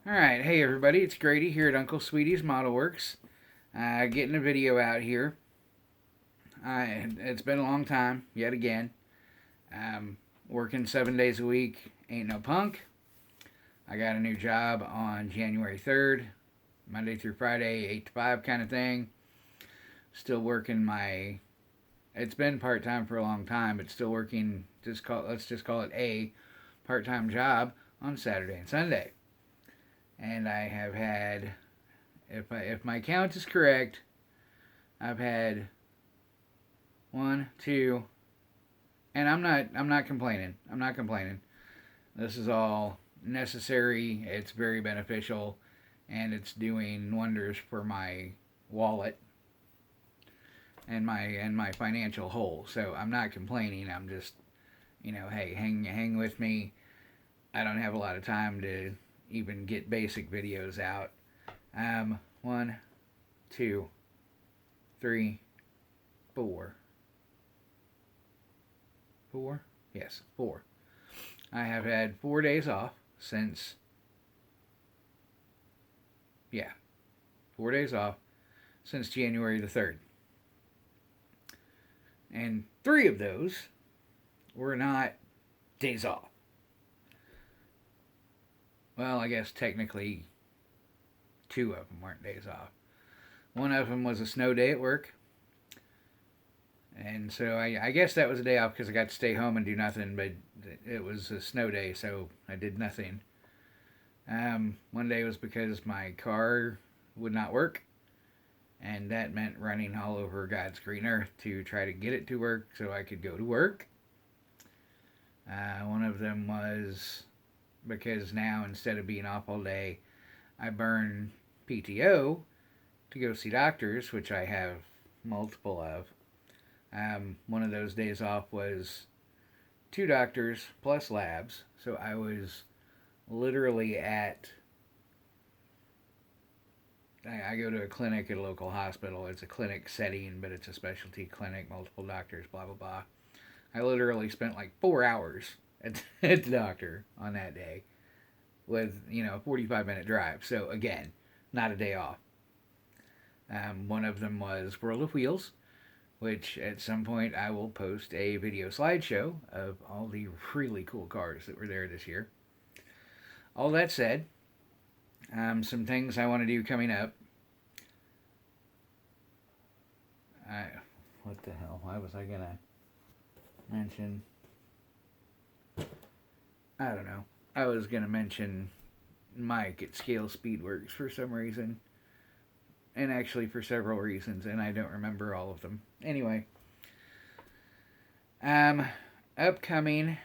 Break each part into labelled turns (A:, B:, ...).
A: Alright, hey everybody, it's Grady here at Uncle Sweetie's Model Works. Getting a video out here. It's been a long time, yet again. Working 7 days a week, ain't no punk. I got a new job on January 3rd, Monday through Friday, 8 to 5 kind of thing. Still working my... It's been part-time for a long time, but still working, let's just call it a part-time job on Saturday and Sunday. And I have had, if my count is correct, I've had one, two, and I'm not complaining. I'm not complaining. This is all necessary. It's very beneficial, and it's doing wonders for my wallet and my financial hole. So I'm not complaining. I'm just, hey, hang with me. I don't have a lot of time to even get basic videos out. One, two, three, four. Four? Yes, four. I have had 4 days off since, 4 days off since January the 3rd. And 3 of those were not days off. Well, I guess technically 2 of them weren't days off. One of them was a snow day at work. And so I guess that was a day off because I got to stay home and do nothing, but it was a snow day, so I did nothing. One day was because my car would not work, and that meant running all over God's green earth to try to get it to work so I could go to work. One of them was because now, instead of being off all day, I burn PTO to go see doctors, which I have multiple of. One of those days off was 2 doctors plus labs, so I was literally at... I go to a clinic at a local hospital. It's a clinic setting, but it's a specialty clinic, multiple doctors, blah, blah, blah. I literally spent like 4 hours at the doctor on that day with, a 45-minute drive. So, again, not a day off. One of them was World of Wheels, which at some point I will post a video slideshow of all the really cool cars that were there this year. All that said, some things I want to do coming up. What the hell? Why was I going to mention... I don't know. I was going to mention Mike at Scale Speedworks for some reason. And actually for several reasons, and I don't remember all of them. Anyway. Upcoming,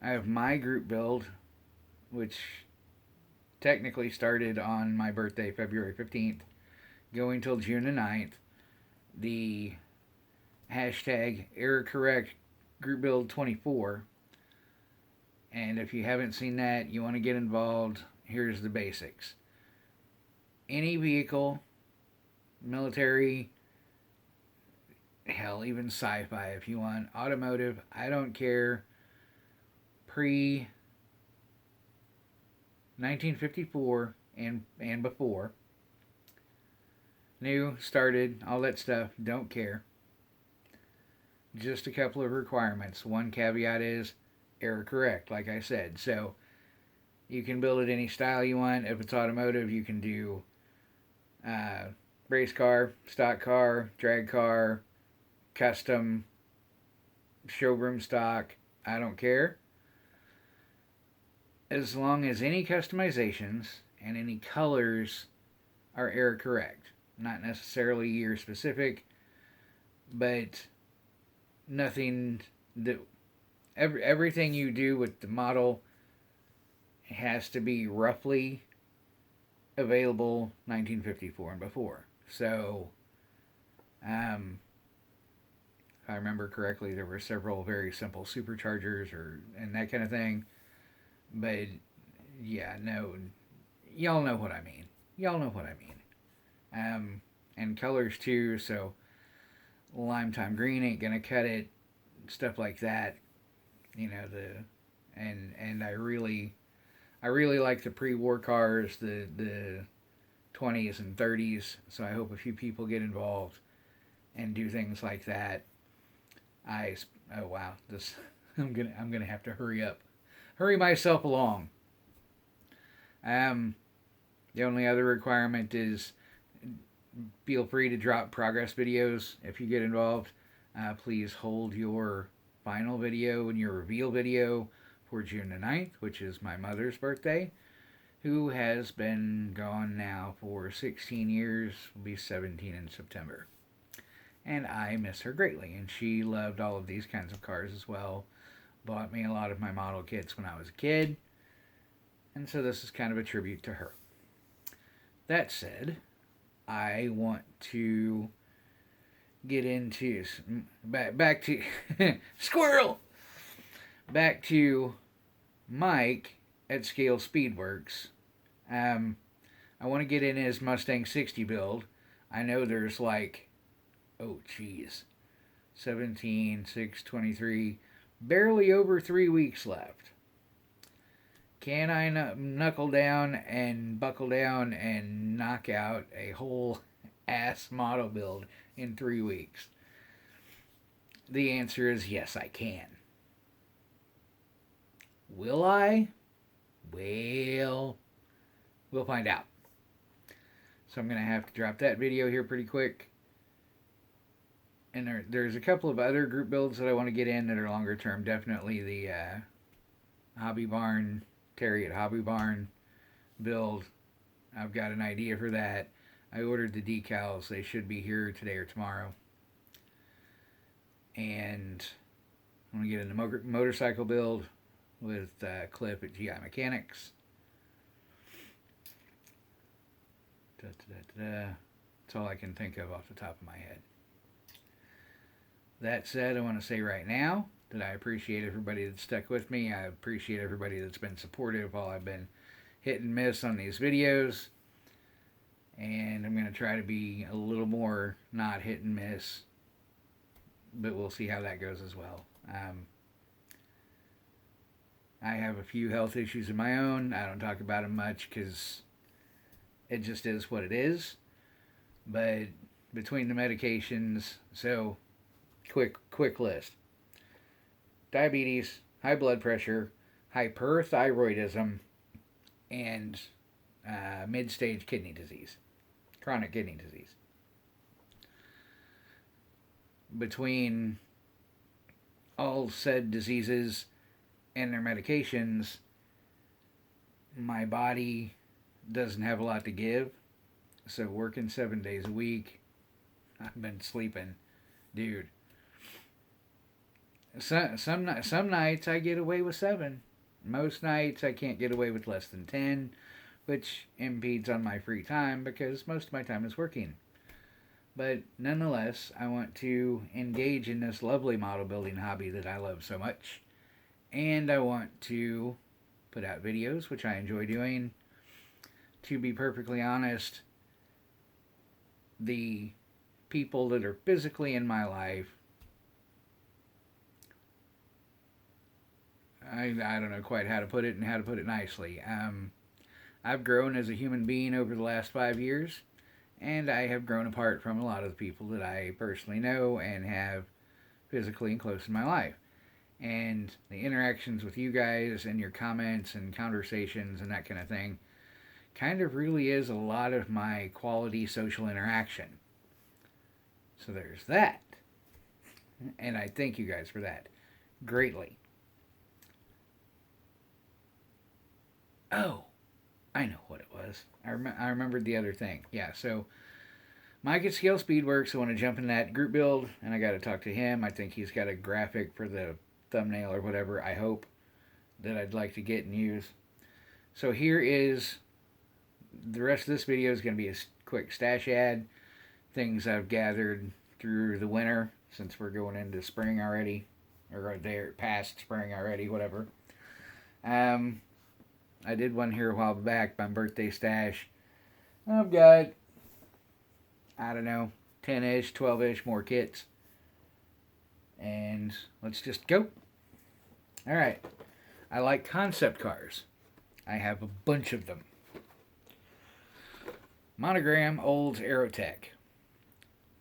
A: I have my group build, which technically started on my birthday, February 15th, going till June the 9th. The hashtag error correct group build 24. And if you haven't seen that, you want to get involved, here's the basics. Any vehicle, military, hell, even sci-fi if you want, automotive, I don't care, pre-1954 and before, new, started, all that stuff, don't care. Just a couple of requirements. One caveat is error correct, like I said. So you can build it any style you want. If it's automotive, you can do race car, stock car, drag car, custom, showroom stock. I don't care. As long as any customizations and any colors are error correct. Not necessarily year specific, but nothing that... Everything you do with the model has to be roughly available 1954 and before. So, if I remember correctly, there were several very simple superchargers and that kind of thing. But, yeah, no, y'all know what I mean. Y'all know what I mean. And colors too, so lime time green ain't gonna cut it. Stuff like that. And I I really like the pre-war cars, the 20s and 30s. So I hope a few people get involved and do things like that. Oh wow, this I'm gonna have to hurry myself along. Um, the only other requirement is feel free to drop progress videos if you get involved. Please hold your final video and your reveal video for June the 9th, which is my mother's birthday, who has been gone now for 16 years, will be 17 in September. And I miss her greatly, and she loved all of these kinds of cars as well. Bought me a lot of my model kits when I was a kid, and so this is kind of a tribute to her. That said, I want to get into back to squirrel. Back to Mike at Scale Speedworks. I want to get in his Mustang 60 build. I know there's like, 17, 6, 23, barely over 3 weeks left. Can I knuckle down and buckle down and knock out a whole ass model build in 3 weeks? The answer is yes, I can. Will I? Well, we'll find out. So I'm going to have to drop that video here pretty quick. And there's a couple of other group builds that I want to get in that are longer term. Definitely the Hobby Barn, Terry at Hobby Barn build. I've got an idea for that. I ordered the decals. They should be here today or tomorrow. And I'm going to get in the motorcycle build with Clip at GI Mechanics. That's all I can think of off the top of my head. That said, I want to say right now that I appreciate everybody that's stuck with me. I appreciate everybody that's been supportive while I've been hit and miss on these videos. And I'm going to try to be a little more not hit and miss. But we'll see how that goes as well. I have a few health issues of my own. I don't talk about them much because it just is what it is. But between the medications, so quick list. Diabetes, high blood pressure, hyperthyroidism, and mid-stage kidney disease, chronic kidney disease. Between all said diseases and their medications, my body doesn't have a lot to give. So working 7 days a week, I've been sleeping, dude. Some nights I get away with 7. Most nights I can't get away with less than 10, which impedes on my free time because most of my time is working. But nonetheless, I want to engage in this lovely model building hobby that I love so much. And I want to put out videos, which I enjoy doing. To be perfectly honest, the people that are physically in my life, I don't know quite how to put it and how to put it nicely. I've grown as a human being over the last 5 years, and I have grown apart from a lot of the people that I personally know and have physically and close in my life. And the interactions with you guys and your comments and conversations and that kind of thing kind of really is a lot of my quality social interaction. So there's that. And I thank you guys for that greatly. Oh, I know what it was. I remembered the other thing. Yeah, so Mike at Scale Speedworks, I want to jump in that group build, and I got to talk to him. I think he's got a graphic for the thumbnail or whatever, I hope, that I'd like to get and use. So here is, the rest of this video is going to be a quick stash ad. Things I've gathered through the winter, since we're going into spring already, or they're past spring already, whatever. I did one here a while back, my birthday stash. I've got, I don't know, 10-ish, 12-ish more kits. And let's just go. Alright. I like concept cars. I have a bunch of them. Monogram Olds Aerotech.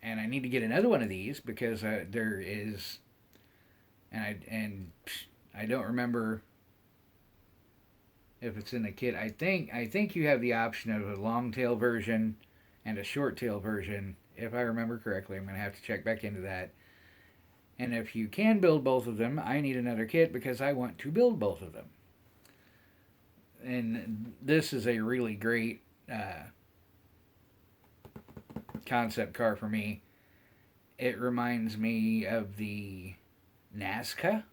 A: And I need to get another one of these because there is, and I don't remember if it's in the kit. I think you have the option of a long tail version and a short tail version, if I remember correctly. I'm going to have to check back into that. And if you can build both of them, I need another kit because I want to build both of them. And this is a really great concept car for me. It reminds me of the Nazca.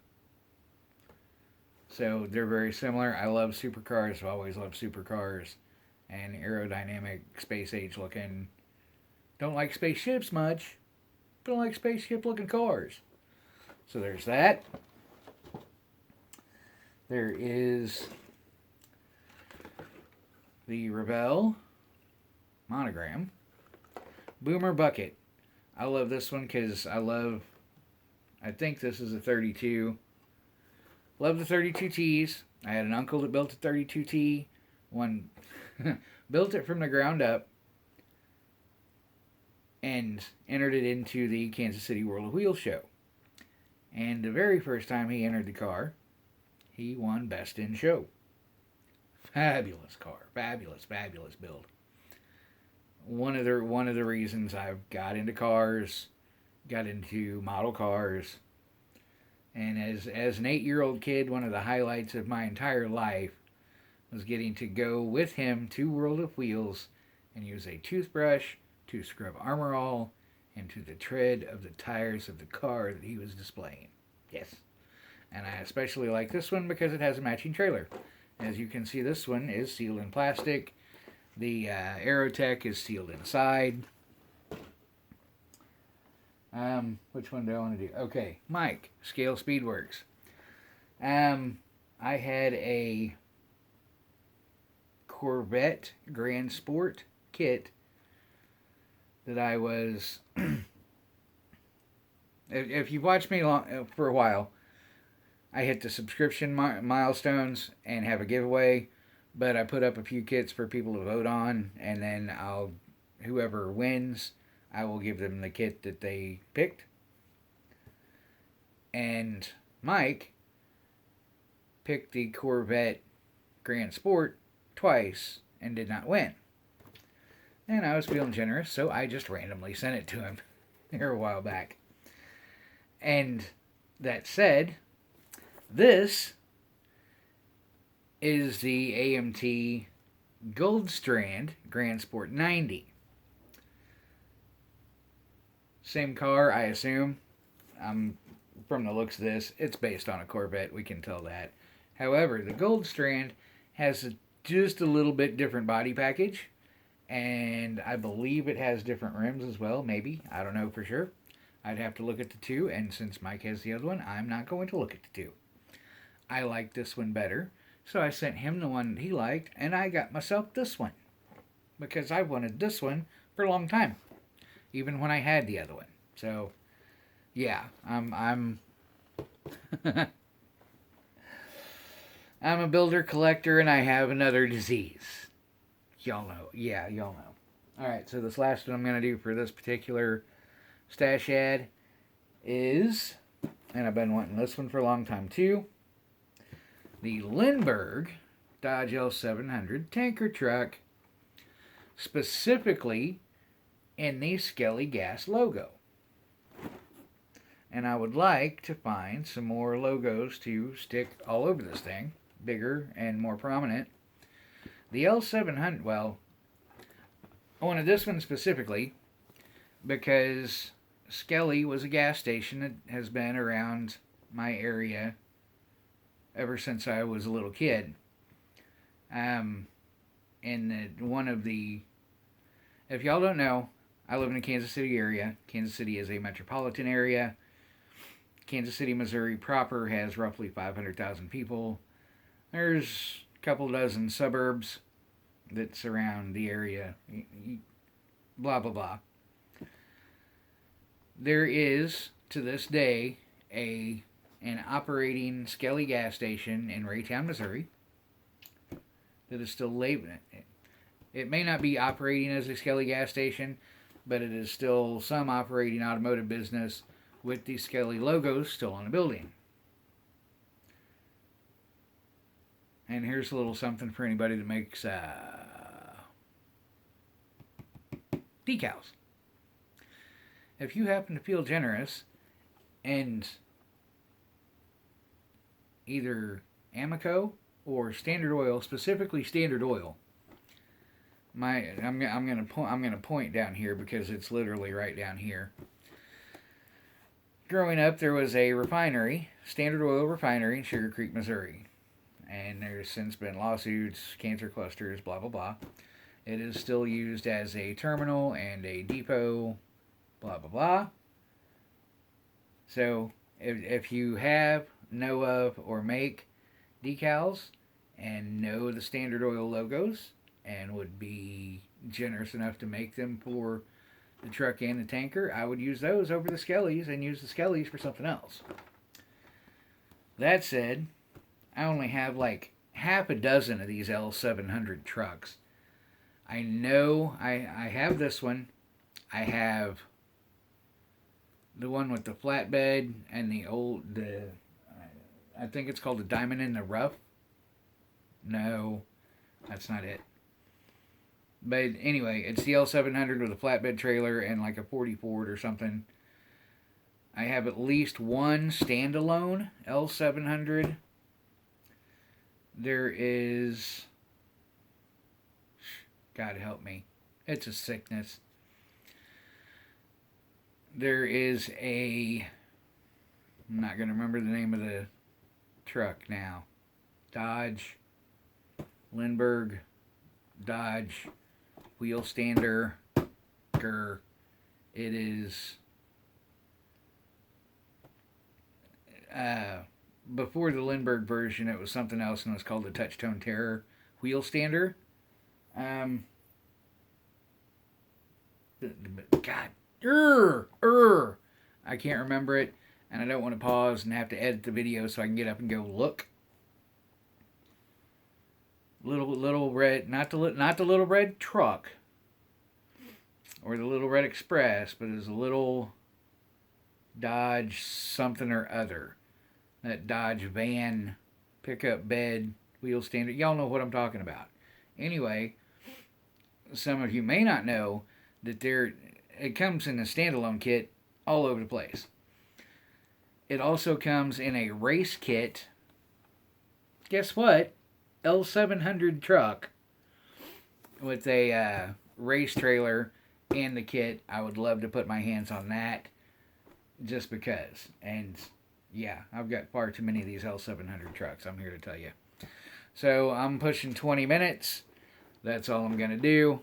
A: So they're very similar. I love supercars. I've always loved supercars. And aerodynamic, space age looking. Don't like spaceships much. Don't like spaceship looking cars. So there's that. There is the Rebelle monogram. Boomer Bucket. I love this one because I think this is a 32. Love the 32Ts. I had an uncle that built a 32T. One built it from the ground up and entered it into the Kansas City World of Wheels show. And the very first time he entered the car, he won Best in Show. Fabulous car. Fabulous build. One of the reasons I've got into cars, got into model cars, and as an 8-year-old kid, one of the highlights of my entire life was getting to go with him to World of Wheels and use a toothbrush to scrub armor all into the tread of the tires of the car that he was displaying. Yes. And I especially like this one because it has a matching trailer. As you can see, this one is sealed in plastic. The Aerotech is sealed inside. Which one do I want to do? Okay, Mike, Scale Speedworks. I had a Corvette Grand Sport kit that I was... if you've watched me for a while, I hit the subscription milestones and have a giveaway, but I put up a few kits for people to vote on, and then whoever wins, I will give them the kit that they picked. And Mike picked the Corvette Grand Sport twice and did not win. And I was feeling generous, so I just randomly sent it to him here a while back. And that said, this is the AMT Goldstrand Grand Sport 90. Same car, I assume. From the looks of this, it's based on a Corvette, we can tell that. However, the Goldstrand has just a little bit different body package, and I believe it has different rims as well, maybe. I don't know for sure. I'd have to look at the two, and since Mike has the other one, I'm not going to look at the two. I like this one better, so I sent him the one that he liked, and I got myself this one, because I wanted this one for a long time, even when I had the other one. So, yeah, I'm I'm a builder collector, and I have another disease. Y'all know. Yeah, y'all know. Alright, so this last one I'm going to do for this particular stash ad is, and I've been wanting this one for a long time too, the Lindbergh Dodge L700 tanker truck, specifically in the Skelly Gas logo. And I would like to find some more logos to stick all over this thing, bigger and more prominent. The L700, well, I wanted this one specifically because Skelly was a gas station that has been around my area ever since I was a little kid. One of the, if y'all don't know, I live in the Kansas City area. Kansas City is a metropolitan area. Kansas City, Missouri proper has roughly 500,000 people. There's a couple dozen suburbs that surround the area. Blah, blah, blah. There is, to this day, an operating Skelly gas station in Raytown, Missouri. that is still labeling it. It may not be operating as a Skelly gas station, but it is still some operating automotive business with the Skelly logos still on the building. And here's a little something for anybody that makes decals. If you happen to feel generous and either Amoco or Standard Oil, specifically Standard Oil, I'm gonna point down here because it's literally right down here. Growing up, there was a refinery, Standard Oil Refinery in Sugar Creek, Missouri. And there's since been lawsuits, cancer clusters, blah, blah, blah. It is still used as a terminal and a depot, blah, blah, blah. So, if you know of, or make decals and know the Standard Oil logos and would be generous enough to make them for the truck and the tanker, I would use those over the Skellies and use the Skellies for something else. That said, I only have like half a dozen of these L700 trucks. I know I have this one. I have the one with the flatbed and I think it's called the Diamond in the Rough. No, that's not it. But anyway, it's the L700 with a flatbed trailer and like a 40 Ford or something. I have at least one standalone L700. There is, God help me, it's a sickness. There is I'm not going to remember the name of the truck now. Lindbergh, Dodge, wheel stander, It is, before the Lindbergh version, it was something else, and it was called the Touchtone Terror wheel stander. God, I can't remember it, and I don't want to pause and have to edit the video so I can get up and go look. Little red, not the little red truck or the little red express, but it's a little Dodge something or other. That Dodge van, pickup bed, wheel stander. Y'all know what I'm talking about. Anyway, some of you may not know that it comes in a standalone kit all over the place. It also comes in a race kit. Guess what? L700 truck with a race trailer and the kit. I would love to put my hands on that just because. And yeah, I've got far too many of these L700 trucks, I'm here to tell you. So I'm pushing 20 minutes. That's all I'm going to do.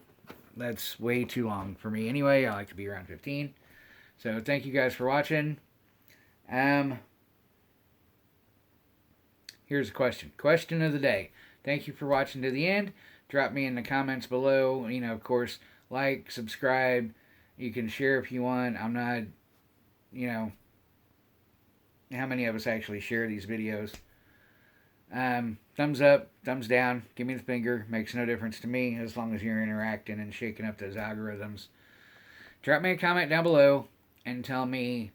A: That's way too long for me anyway. I like to be around 15. So thank you guys for watching. Here's a question. Question of the day. Thank you for watching to the end. Drop me in the comments below. You know, of course, like, subscribe. You can share if you want. I'm not, you know, how many of us actually share these videos? Thumbs up, thumbs down, give me the finger. Makes no difference to me as long as you're interacting and shaking up those algorithms. Drop me a comment down below and tell me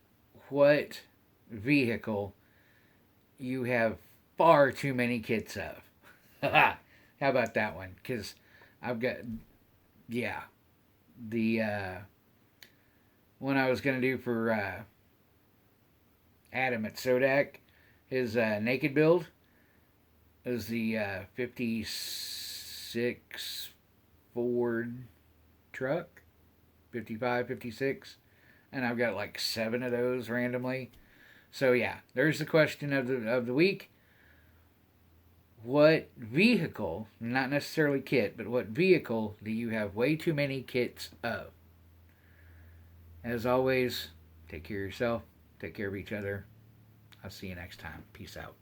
A: what vehicle you have far too many kits of. How about that one? Because I've got, yeah, the one I was going to do for Adam at Shoutout, his naked build is the 56 Ford truck, 55, 56, and I've got like 7 of those randomly. So yeah, there's the question of the week. What vehicle, not necessarily kit, but what vehicle do you have way too many kits of? As always, take care of yourself, take care of each other. I'll see you next time. Peace out.